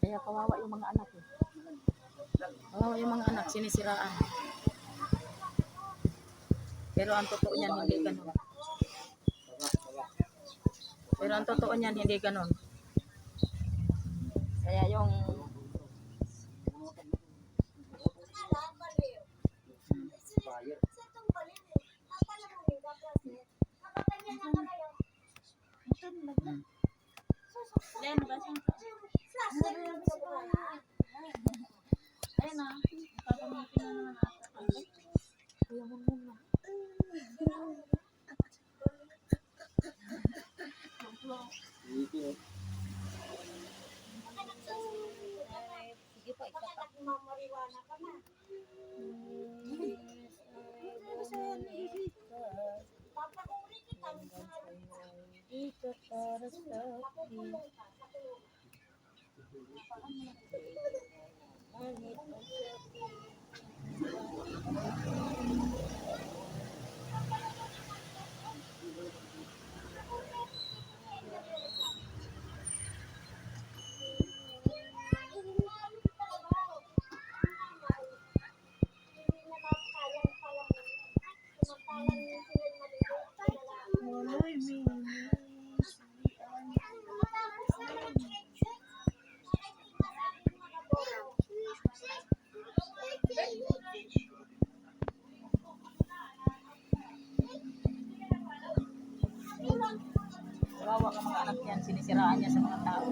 Kaya kawawa yung mga anak eh. Kawawa yung mga anak, sinisiraan. Pero ang totoo niyan, hindi ganun. Pero ang totoo niyan, hindi ganun. Kaya yung kawawa ang mga anak yan, sinisiraan niya sa mga tao.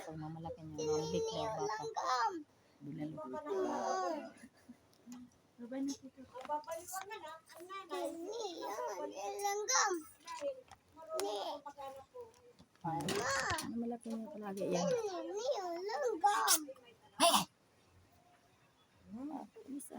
Pag mamalaki niya, mambik daw bata. Bilalo. Ano malaki niya palagi yan? Isa.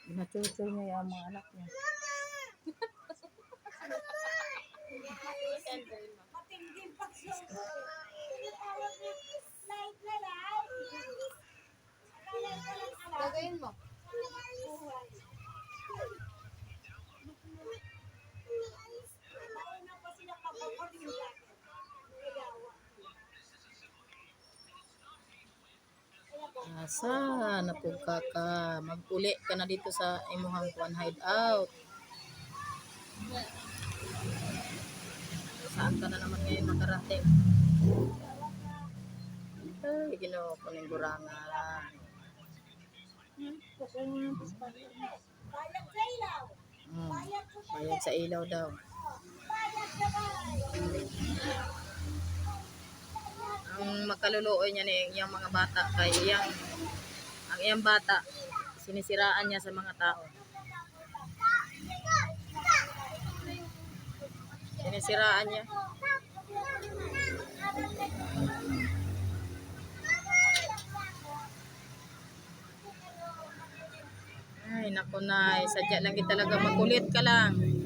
Nachucho niya yung mga anak niya. Gagawin mo. Asa na po ka mag-uli ka na dito sa imuhang kuan hideout. Saan ka na naman ngayon makarating? Ay, Ginoo ko ning burangan. Bayad sa ilaw daw. Ang makaluluoy niya ni yung mga bata kay ang iyang bata sinisiraan niya sa mga tao. Sinisiraan niya. Ay, naku, Nay. Sadya lang talaga. Makulit ka lang.